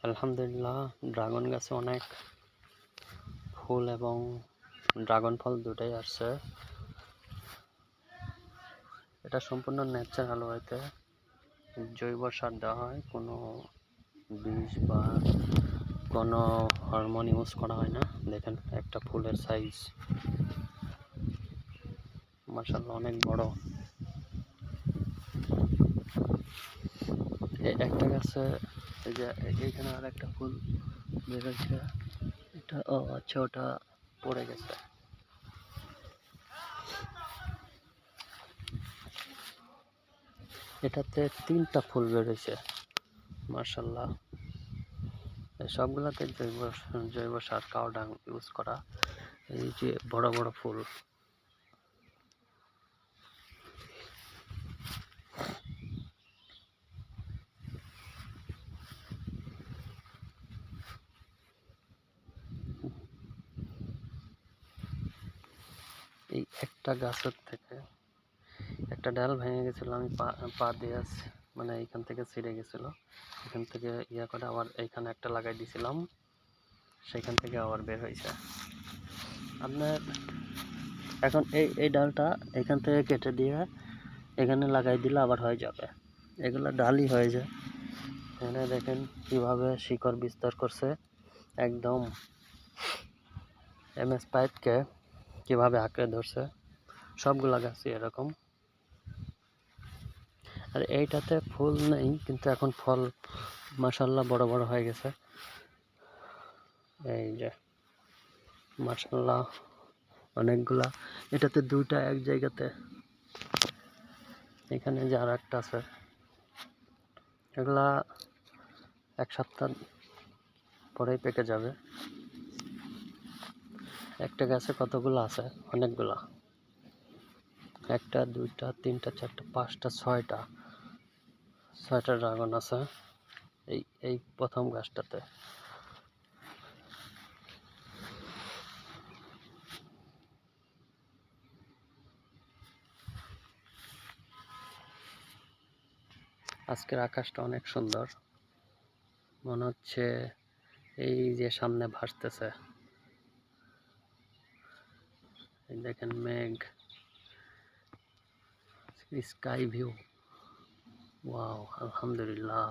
আলহামদুলিল্লাহ, ড্রাগন গাছে অনেক ফুল এবং ড্রাগন ফল দুটোই আসছে। এটা সম্পূর্ণ ন্যাচারাল ওয়েতে, জৈব সার দেওয়া হয়, কোনো বিষ বা কোনো হরমোন ইউজ করা হয় না। দেখেন একটা ফুলের সাইজ মাশাআল্লাহ অনেক বড়। একটা গাছে এই যে এইখানে আর একটা ফুল বেরোচ্ছে, এটা আচ্ছা ওটা পড়ে গেছে। এটাতে 3টা ফুল বেরোছে মাশাআল্লাহ। সবগুলাতে জৈব সার কাও ডাং ইউজ করা। এই যে বড় বড় ফুল, এই একটা গাছের থেকে একটা ডাল ভেঙে গেছিল, আমি পা দিয়ে মানে এইখান থেকে ছিঁড়ে গেছিল, এখান থেকে ইয়া করে আবার এইখানে একটা লাগাই দিয়েছিলাম, সেখান থেকে আবার বের হয়েছে। আপনার এখন এই ডালটা এখান থেকে কেটে দিয়ে এখানে লাগাই দিলে আবার হয়ে যাবে, এগুলো ডালই হয়ে যায়। এখানে দেখেন কিভাবে শিকড় বিস্তার করছে, একদম এমএস পাইপকে কিভাবে আঁকড়ে ধরছে। সবগুলা গাছই এরকম। আর এইটাতে ফুল নেই, কিন্তু এখন ফল মাশাআল্লাহ বড় বড় হয়ে গেছে। এই যে মাশাআল্লাহ অনেকগুলা, এটাতে দুইটা এক জায়গাতে, এখানে যে আর একটা আছে, এগুলা 1 সপ্তাহ পরেই পেকে যাবে। একটা গাছে কতগুলো আছে? অনেকগুলা, 1টা 2টা 3টা 4টা 5টা 6টা ড্রাগন আছে এই প্রথম গাছটাতে। আজকের আকাশটা অনেক সুন্দর, মনে হচ্ছে এই যে সামনে ভাসতেছে, এই দেখেন মেঘ, স্কাই ভিউ, ওয়াও আলহামদুলিল্লাহ।